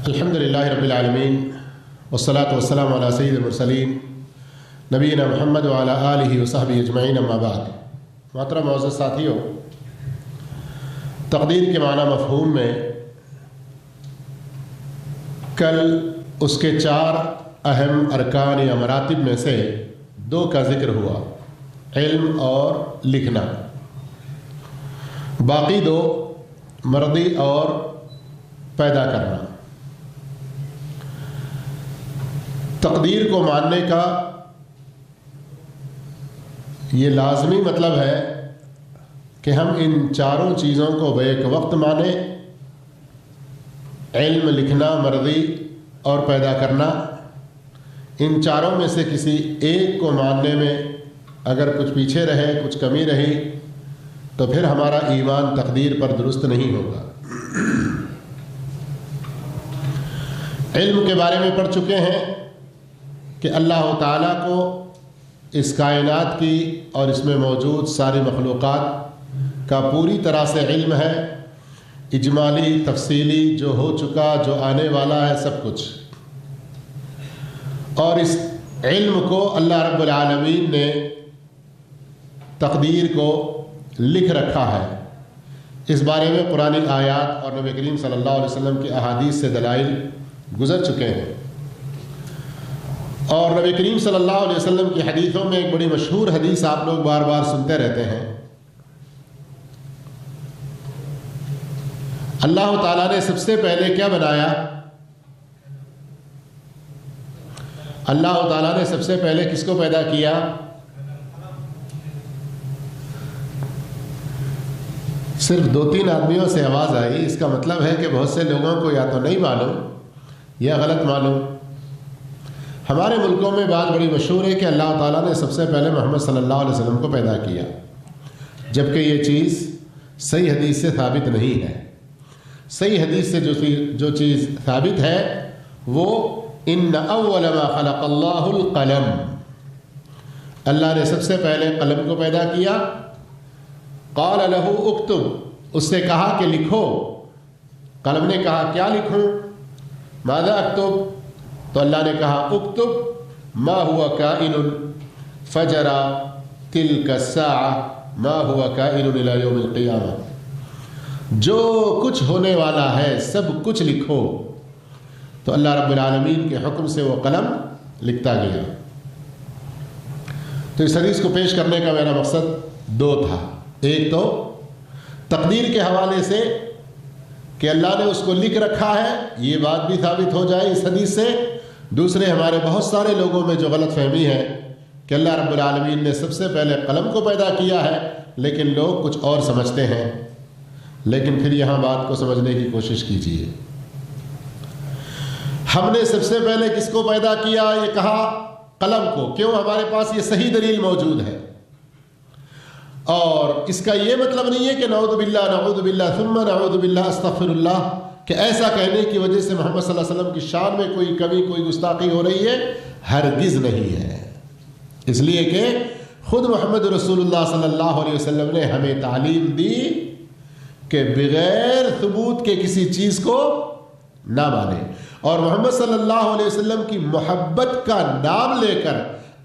الحمدللہ رب العالمین والصلاة والسلام علی سید المرسلین نبینا محمد وعلی آلہ وصحبہ اجمعین اما بعد۔ محترم معزز ساتھیوں، تقدیر کے معنی مفہوم میں کل اس کے 4 اہم ارکان یا مراتب میں سے 2 کا ذکر ہوا، علم اور لکھنا۔ باقی 2 مرضی اور پیدا کرنا۔ تقدیر کو ماننے کا یہ لازمی مطلب ہے کہ ہم ان 4 چیزوں کو بیک وقت مانیں، علم، لکھنا، مرضی اور پیدا کرنا۔ ان 4 میں سے کسی ایک کو ماننے میں اگر کچھ پیچھے رہے، کچھ کمی رہی، تو پھر ہمارا ایمان تقدیر پر درست نہیں ہوگا۔ علم کے بارے میں پڑھ چکے ہیں کہ اللہ تعالیٰ کو اس کائنات کی اور اس میں موجود ساری مخلوقات کا پوری طرح سے علم ہے، اجمالی، تفصیلی، جو ہو چکا، جو آنے والا ہے، سب کچھ۔ اور اس علم کو اللہ رب العالمین نے تقدیر کو لکھ رکھا ہے۔ اس بارے میں قرآن آیات اور نبی کریم صلی اللہ علیہ وسلم کی احادیث سے دلائل گزر چکے ہیں۔ اور نبی کریم صلی اللہ علیہ وسلم کی حدیثوں میں ایک بڑی مشہور حدیث آپ لوگ بار بار سنتے رہتے ہیں۔ اللہ تعالیٰ نے سب سے پہلے کیا بنایا؟ اللہ تعالیٰ نے سب سے پہلے کس کو پیدا کیا؟ صرف 2-3 آدمیوں سے آواز آئی، اس کا مطلب ہے کہ بہت سے لوگوں کو یا تو نہیں معلوم یا غلط معلوم۔ ہمارے ملکوں میں بات بڑی مشہور ہے کہ اللہ تعالیٰ نے سب سے پہلے محمد صلی اللہ علیہ وسلم کو پیدا کیا، جبکہ یہ چیز صحیح حدیث سے ثابت نہیں ہے۔ صحیح حدیث سے جو چیز ثابت ہے وہ ان اول ما خلق اللہ القلم، اللہ نے سب سے پہلے قلم کو پیدا کیا۔ قال له اکتب، اس سے کہا کہ لکھو۔ قلم نے کہا کیا لکھوں؟ ماذا اکتب؟ تو اللہ نے کہا اکتب ما ہوا کائن فجرا تلک الساعہ ما ہوا کائن الی یوم القیامہ، جو کچھ ہونے والا ہے سب کچھ لکھو۔ تو اللہ رب العالمین کے حکم سے وہ قلم لکھتا گیا۔ تو اس حدیث کو پیش کرنے کا میرا مقصد 2 تھا۔ ایک تو تقدیر کے حوالے سے کہ اللہ نے اس کو لکھ رکھا ہے، یہ بات بھی ثابت ہو جائے اس حدیث سے۔ دوسرے، ہمارے بہت سارے لوگوں میں جو غلط فہمی ہے کہ اللہ رب العالمین نے سب سے پہلے قلم کو پیدا کیا ہے، لیکن لوگ کچھ اور سمجھتے ہیں۔ لیکن پھر یہاں بات کو سمجھنے کی کوشش کیجیے۔ ہم نے سب سے پہلے کس کو پیدا کیا؟ یہ کہا قلم کو۔ کیوں؟ ہمارے پاس یہ صحیح دلیل موجود ہے۔ اور اس کا یہ مطلب نہیں ہے کہ نعوذ باللہ ثم نعوذ باللہ استغفر اللہ، کہ ایسا کہنے کی وجہ سے محمد صلی اللہ علیہ وسلم کی شان میں کوئی کمی، کوئی گستاخی ہو رہی ہے۔ ہرگز نہیں ہے۔ اس لیے کہ خود محمد رسول اللہ صلی اللہ علیہ وسلم نے ہمیں تعلیم دی کہ بغیر ثبوت کے کسی چیز کو نہ مانیں، اور محمد صلی اللہ علیہ وسلم کی محبت کا نام لے کر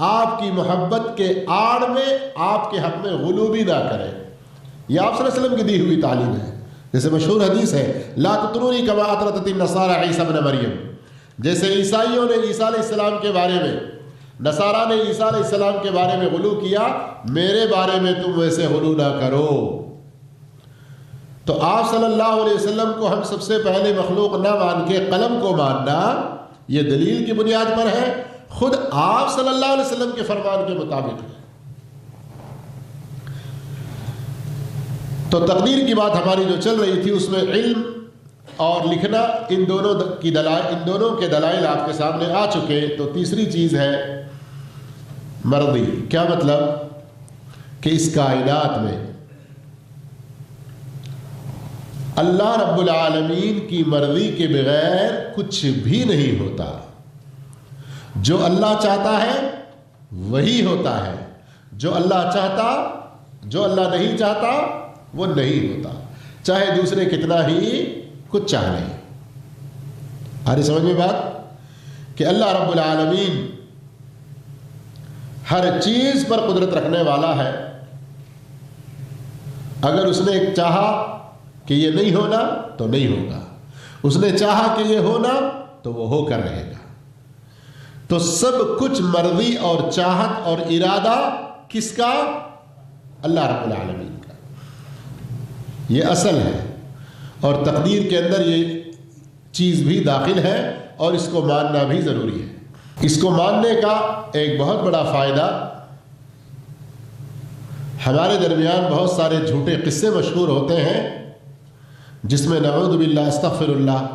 آپ کی محبت کے آڑ میں آپ کے حق میں غلو بھی نہ کریں۔ یہ آپ صلی اللہ علیہ وسلم کی دی ہوئی تعلیم ہے۔ جیسے مشہور حدیث ہے لا تطرونی کما اطرت النصارى عیسی ابن مریم، جیسے عیسائیوں نے عیسیٰ علیہ السلام کے بارے میں، نصارہ نے عیسیٰ علیہ السلام کے بارے میں غلو کیا، میرے بارے میں تم ویسے غلو نہ کرو۔ تو آپ صلی اللہ علیہ وسلم کو ہم سب سے پہلے مخلوق نہ مان کے قلم کو ماننا، یہ دلیل کی بنیاد پر ہے، خود آپ صلی اللہ علیہ وسلم کے فرمان کے مطابق ہے۔ تو تقدیر کی بات ہماری جو چل رہی تھی، اس میں علم اور لکھنا، ان دونوں کے دلائل آپ کے سامنے آ چکے۔ تو تیسری چیز ہے مرضی۔ کیا مطلب؟ کہ اس کائنات میں اللہ رب العالمین کی مرضی کے بغیر کچھ بھی نہیں ہوتا۔ جو اللہ چاہتا ہے وہی ہوتا ہے، جو اللہ چاہتا، جو اللہ نہیں چاہتا وہ نہیں ہوتا، چاہے دوسرے کتنا ہی کچھ چاہ لیں۔ آ رہی سمجھ میں بات کہ اللہ رب العالمین ہر چیز پر قدرت رکھنے والا ہے. اگر اس نے چاہا کہ یہ نہیں ہونا تو نہیں ہوگا, اس نے چاہا کہ یہ ہونا تو وہ ہو کر رہے گا. تو سب کچھ مرضی اور چاہت اور ارادہ کس کا؟ اللہ رب العالمین کا. یہ اصل ہے اور تقدیر کے اندر یہ چیز بھی داخل ہے اور اس کو ماننا بھی ضروری ہے. اس کو ماننے کا ایک بہت بڑا فائدہ, ہمارے درمیان بہت سارے جھوٹے قصے مشہور ہوتے ہیں جس میں نعوذ باللہ استغفر اللہ,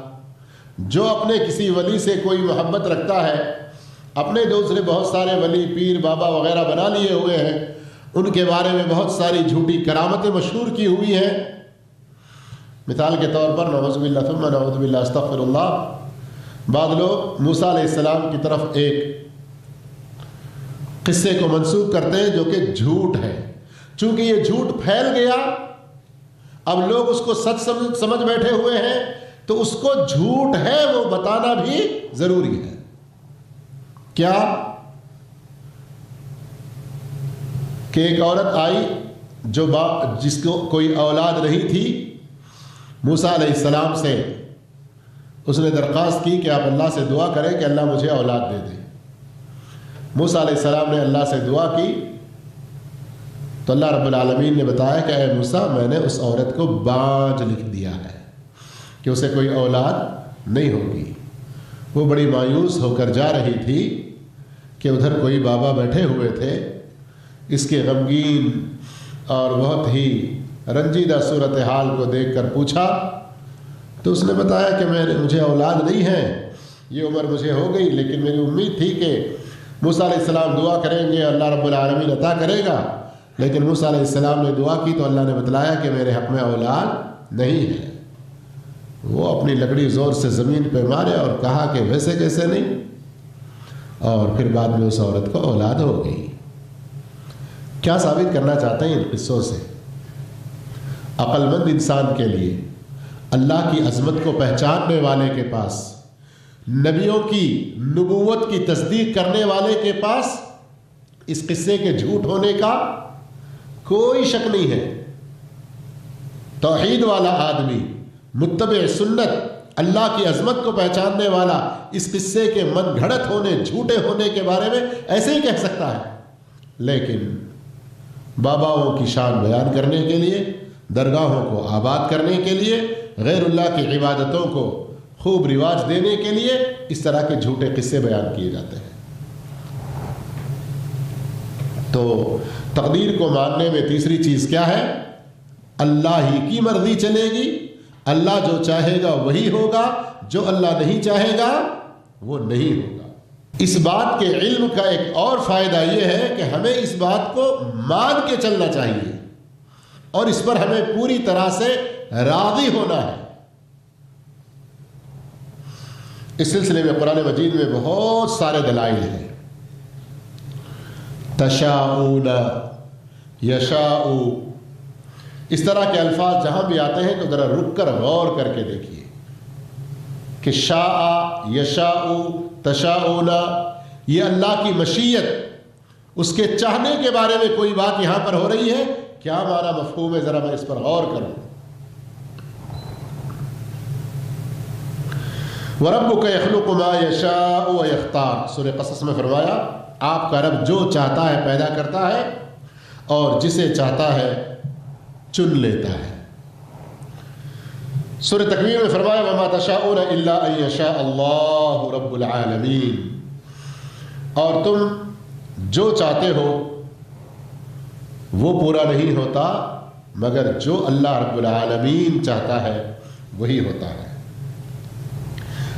جو اپنے کسی ولی سے کوئی محبت رکھتا ہے, اپنے دوسرے بہت سارے ولی پیر بابا وغیرہ بنا لیے ہوئے ہیں, ان کے بارے میں بہت ساری جھوٹی کرامتیں مشہور کی ہوئی ہیں. مثال کے طور پر نعوذ باللہ ثم نعوذ باللہ استغفر اللہ, بعض لوگ موسیٰ علیہ السلام کی طرف ایک قصے کو منسوب کرتے ہیں جو کہ جھوٹ ہے. چونکہ یہ جھوٹ پھیل گیا, اب لوگ اس کو سچ سمجھ بیٹھے ہوئے ہیں, تو اس کو جھوٹ ہے وہ بتانا بھی ضروری ہے. کیا کہ ایک عورت آئی جو جس کو کوئی اولاد نہیں تھی, موسیٰ علیہ السلام سے اس نے درخواست کی کہ آپ اللہ سے دعا کریں کہ اللہ مجھے اولاد دے دے. موسیٰ علیہ السلام نے اللہ سے دعا کی تو اللہ رب العالمین نے بتایا کہ اے موسیٰ, میں نے اس عورت کو بانجھ لکھ دیا ہے کہ اسے کوئی اولاد نہیں ہوگی. وہ بڑی مایوس ہو کر جا رہی تھی کہ ادھر کوئی بابا بیٹھے ہوئے تھے. اس کے غمگین اور بہت ہی رنجیدہ صورتحال کو دیکھ کر پوچھا تو اس نے بتایا کہ مجھے اولاد نہیں ہے, یہ عمر مجھے ہو گئی, لیکن میری امید تھی کہ موسیٰ علیہ السلام دعا کریں گے اللہ رب العالمین عطا کرے گا. لیکن موسیٰ علیہ السلام نے دعا کی تو اللہ نے بتلایا کہ میرے حق میں اولاد نہیں ہے. وہ اپنی لکڑی زور سے زمین پہ مارے اور کہا کہ ویسے کیسے نہیں, اور پھر بعد میں اس عورت کو اولاد ہو گئی. کیا ثابت کرنا چاہتے ہیں ان قصوں سے؟ عقل مند انسان کے لیے, اللہ کی عظمت کو پہچاننے والے کے پاس, نبیوں کی نبوت کی تصدیق کرنے والے کے پاس اس قصے کے جھوٹ ہونے کا کوئی شک نہیں ہے. توحید والا آدمی, متبع سنت, اللہ کی عظمت کو پہچاننے والا اس قصے کے من گھڑت ہونے, جھوٹے ہونے کے بارے میں ایسے ہی کہہ سکتا ہے. لیکن باباؤں کی شان بیان کرنے کے لیے, درگاہوں کو آباد کرنے کے لیے, غیر اللہ کی عبادتوں کو خوب رواج دینے کے لیے اس طرح کے جھوٹے قصے بیان کیے جاتے ہیں. تو تقدیر کو ماننے میں تیسری چیز کیا ہے؟ اللہ ہی کی مرضی چلے گی, اللہ جو چاہے گا وہی ہوگا, جو اللہ نہیں چاہے گا وہ نہیں ہوگا. اس بات کے علم کا ایک اور فائدہ یہ ہے کہ ہمیں اس بات کو مان کے چلنا چاہیے اور اس پر ہمیں پوری طرح سے راضی ہونا ہے. اس سلسلے میں قرآن مجید میں بہت سارے دلائل ہیں. تشاؤون, یشاء, اس طرح کے الفاظ جہاں بھی آتے ہیں تو ذرا رک کر غور کر کے دیکھیے کہ شاء, یشاء, تشاؤون, یہ اللہ کی مشیت, اس کے چاہنے کے بارے میں کوئی بات یہاں پر ہو رہی ہے. کیا معنی مفہوم ہے, ذرا میں اس پر غور کروں. وَرَبُّكَ يَخْلُقُ مَا يَشَاءُ وَيَخْتَارُ, سورہ قصص میں فرمایا آپ کا رب جو چاہتا ہے پیدا کرتا ہے اور جسے چاہتا ہے چن لیتا ہے. سورہ تکویر میں فرمایا وَمَا تَشَاءُونَ إِلَّا أَن يَشَاءَ اللَّهُ رَبُّ الْعَالَمِينَ, اور تم جو چاہتے ہو وہ پورا نہیں ہوتا مگر جو اللہ رب العالمین چاہتا ہے وہی ہوتا ہے.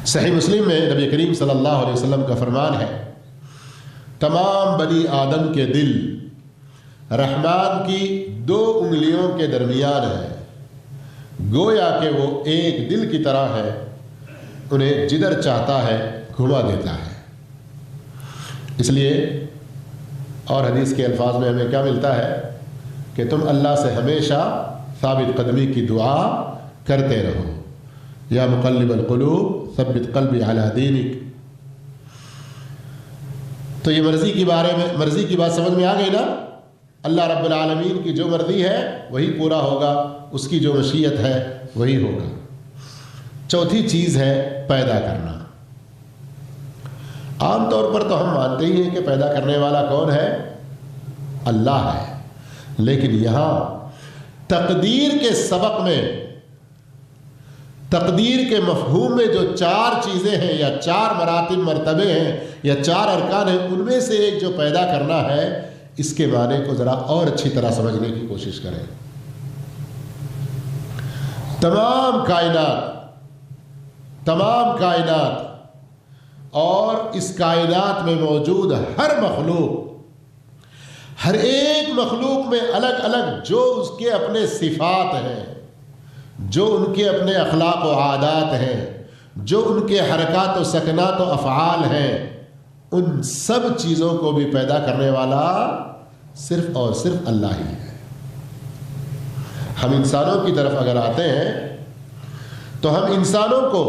صحیح مسلم میں نبی کریم صلی اللہ علیہ وسلم کا فرمان ہے تمام بنی آدم کے دل رحمان کی 2 انگلیوں کے درمیان ہے, گویا کہ وہ ایک دل کی طرح ہے, انہیں جدھر چاہتا ہے گھما دیتا ہے. اس لیے اور حدیث کے الفاظ میں ہمیں کیا ملتا ہے کہ تم اللہ سے ہمیشہ ثابت قدمی کی دعا کرتے رہو. یا مقلب القلوب ثبت قلبی علی دینک. تو یہ مرضی کی بات سمجھ میں آ گئی نا. اللہ رب العالمین کی جو مرضی ہے وہی پورا ہوگا، اس کی جو مشیت ہے وہی ہوگا. چوتھی چیز ہے پیدا کرنا. عام طور پر تو ہم مانتے ہی ہیں کہ پیدا کرنے والا کون ہے؟ اللہ ہے. لیکن یہاں تقدیر کے سبق میں، تقدیر کے مفہوم میں جو 4 چیزیں ہیں یا 4 مرتبے ہیں یا 4 ارکان ہیں، ان میں سے ایک جو پیدا کرنا ہے، اس کے معنی کو ذرا اور اچھی طرح سمجھنے کی کوشش کریں. تمام کائنات اور اس کائنات میں موجود ہر مخلوق، ہر ایک مخلوق میں الگ الگ جو اس کے اپنے صفات ہیں، جو ان کے اپنے اخلاق و عادات ہیں، جو ان کے حرکات و سکنات و افعال ہیں، ان سب چیزوں کو بھی پیدا کرنے والا صرف اور صرف اللہ ہی ہے. ہم انسانوں کی طرف اگر آتے ہیں تو ہم انسانوں کو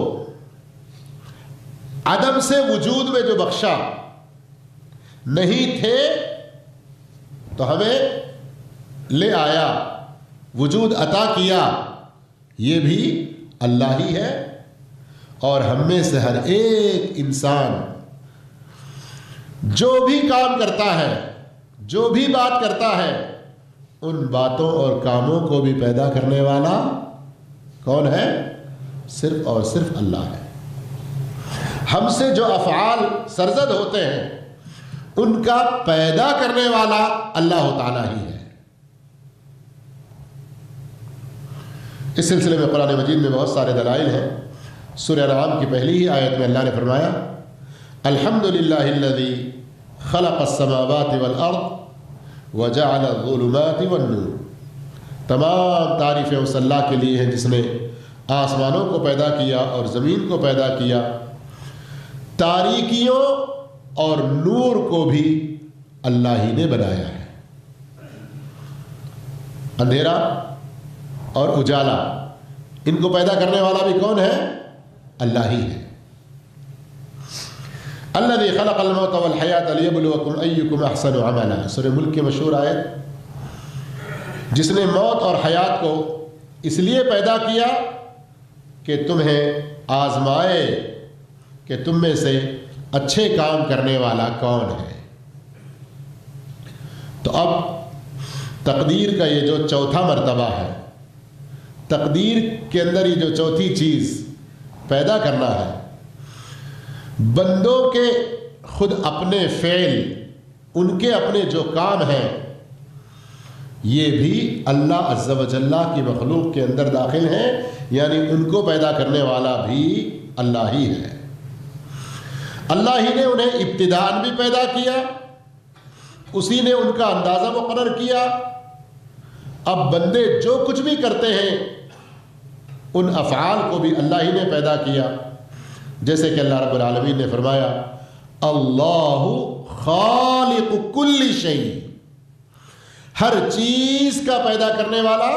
عدم سے وجود میں جو بخشا، نہیں تھے تو ہمیں لے آیا، وجود عطا کیا، یہ بھی اللہ ہی ہے. اور ہم میں سے ہر ایک انسان جو بھی کام کرتا ہے، جو بھی بات کرتا ہے، ان باتوں اور کاموں کو بھی پیدا کرنے والا کون ہے؟ صرف اور صرف اللہ ہے. ہم سے جو افعال سرزد ہوتے ہیں ان کا پیدا کرنے والا اللہ تعالیٰ ہی ہے. اس سلسلے میں قرآن مجید میں بہت سارے دلائل ہیں. سورہ انعام کی پہلی ہی آیت میں اللہ نے فرمایا الحمدللہ الذی خلق السماوات والارض وجعل الظلمات والنور. تمام تعریفیں اس اللہ کے لیے ہیں جس نے آسمانوں کو پیدا کیا اور زمین کو پیدا کیا، تاریکیوں اور نور کو بھی اللہ ہی نے بنایا ہے. اندھیرا اور اجالا، ان کو پیدا کرنے والا بھی کون ہے؟ اللہ ہی ہے. الذی خلق الموت والحیات لیبلوکم ایکم احسن عملا. سورہ ملک کی مشہور آیت، جس نے موت اور حیات کو اس لیے پیدا کیا کہ تمہیں آزمائے کہ تم میں سے اچھے کام کرنے والا کون ہے. تو اب تقدیر کا یہ جو چوتھا مرتبہ ہے، تقدیر کے اندر یہ جو چوتھی چیز پیدا کرنا ہے، بندوں کے خود اپنے فعل، ان کے اپنے جو کام ہیں، یہ بھی اللہ عز و جل کی مخلوق کے اندر داخل ہیں. یعنی ان کو پیدا کرنے والا بھی اللہ ہی ہے. اللہ ہی نے انہیں ابتداءً بھی پیدا کیا، اسی نے ان کا اندازہ مقرر کیا. اب بندے جو کچھ بھی کرتے ہیں ان افعال کو بھی اللہ ہی نے پیدا کیا. جیسے کہ اللہ رب العالمین نے فرمایا اللہ خالق کل شیء، ہر چیز کا پیدا کرنے والا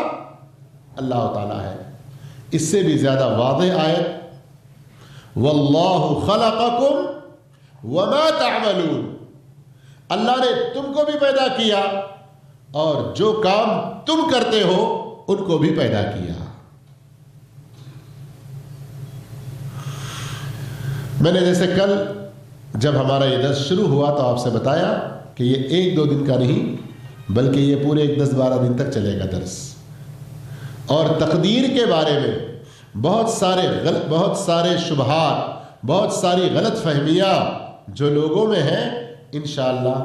اللہ تعالیٰ ہے. اس سے بھی زیادہ واضح آیت واللہ خلقکم وما تعملون، اللہ نے تم کو بھی پیدا کیا اور جو کام تم کرتے ہو ان کو بھی پیدا کیا. میں نے جیسے کل جب ہمارا یہ درس شروع ہوا تو آپ سے بتایا کہ یہ 1-2 دن کا نہیں بلکہ یہ پورے 10-12 دن تک چلے گا درس. اور تقدیر کے بارے میں بہت سارے شبہات، بہت ساری غلط فہمیاں جو لوگوں میں ہیں، انشاءاللہ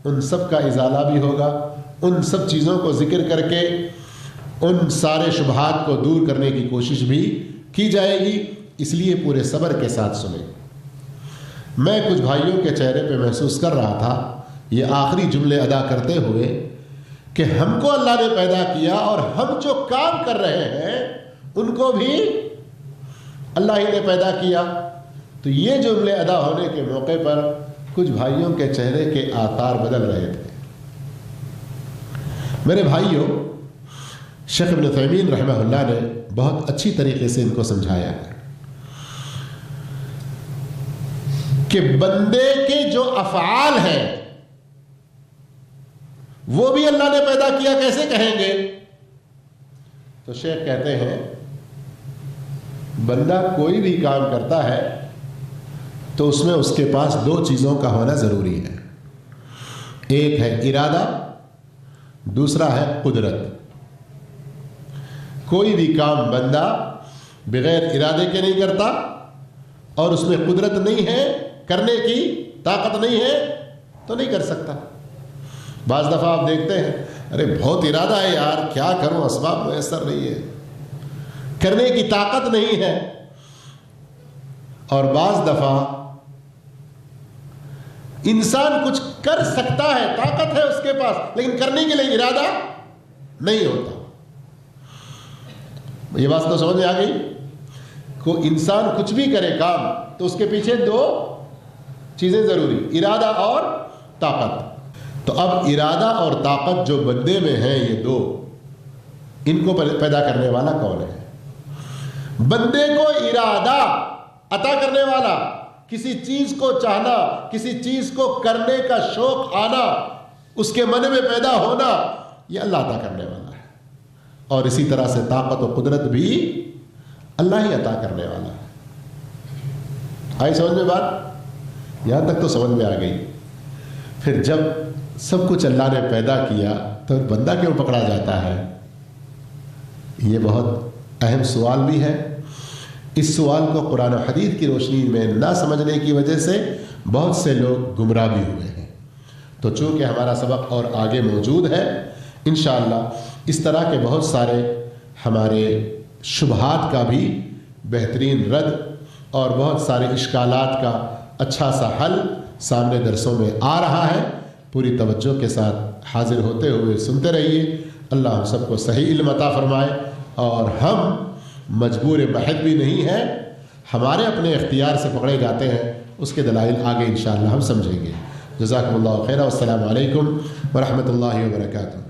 ان سب کا ازالہ بھی ہوگا. ان سب چیزوں کو ذکر کر کے ان سارے شبہات کو دور کرنے کی کوشش بھی کی جائے گی. اس لیے پورے صبر کے ساتھ سنیں. میں کچھ بھائیوں کے چہرے پہ محسوس کر رہا تھا یہ آخری جملے ادا کرتے ہوئے کہ ہم کو اللہ نے پیدا کیا اور ہم جو کام کر رہے ہیں ان کو بھی اللہ ہی نے پیدا کیا. تو یہ جملے ادا ہونے کے موقع پر کچھ بھائیوں کے چہرے کے آثار بدل رہے تھے. میرے بھائیوں، شیخ ابن عثیمین رحمہ اللہ نے بہت اچھی طریقے سے ان کو سمجھایا ہے. کہ بندے کے جو افعال ہیں وہ بھی اللہ نے پیدا کیا، کیسے کہیں گے؟ تو شیخ کہتے ہیں بندہ کوئی بھی کام کرتا ہے تو اس میں اس کے پاس دو چیزوں کا ہونا ضروری ہے، ایک ہے ارادہ، دوسرا ہے قدرت۔ کوئی بھی کام بندہ بغیر ارادے کے نہیں کرتا اور اس میں قدرت نہیں ہے، کرنے کی طاقت نہیں ہے تو نہیں کر سکتا۔ بعض دفعہ آپ دیکھتے ہیں ارے بہت ارادہ ہے یار، کیا کروں، اسباب میسر نہیں ہے، کرنے کی طاقت نہیں ہے۔ اور بعض دفعہ انسان کچھ کر سکتا ہے، طاقت ہے اس کے پاس، لیکن کرنے کے لیے ارادہ نہیں ہوتا۔ یہ بات تو سمجھ میں آ گئی؟ کو انسان کچھ بھی کرے کام تو اس کے پیچھے دو چیزیں ضروری، ارادہ اور طاقت۔ تو اب ارادہ اور طاقت جو بندے میں ہیں یہ دو، ان کو پیدا کرنے والا کون ہے؟ بندے کو ارادہ عطا کرنے والا، کسی چیز کو چاہنا، کسی چیز کو کرنے کا شوق آنا، اس کے من میں پیدا ہونا، یہ اللہ عطا کرنے والا ہے۔ اور اسی طرح سے طاقت و قدرت بھی اللہ ہی عطا کرنے والا ہے۔ آئی سمجھ میں بات؟ یہاں تک تو سمجھ میں آ گئی۔ پھر جب سب کچھ اللہ نے پیدا کیا تو بندہ کیوں پکڑا جاتا ہے؟ یہ بہت اہم سوال بھی ہے۔ اس سوال کو قرآن و حدیث کی روشنی میں نہ سمجھنے کی وجہ سے بہت سے لوگ گمراہ بھی ہوئے ہیں۔ تو چونکہ ہمارا سبق اور آگے موجود ہے، انشاءاللہ اس طرح کے بہت سارے ہمارے شبہات کا بھی بہترین رد اور بہت سارے اشکالات کا اچھا سا حل سامنے درسوں میں آ رہا ہے۔ پوری توجہ کے ساتھ حاضر ہوتے ہوئے سنتے رہیے۔ اللہ ہم سب کو صحیح علم عطا فرمائے، اور ہم مجبور محض بھی نہیں ہیں، ہمارے اپنے اختیار سے پکڑے جاتے ہیں، اس کے دلائل آگے انشاءاللہ ہم سمجھیں گے۔ جزاکم اللہ خیرا، والسلام علیکم ورحمۃ اللہ وبرکاتہ۔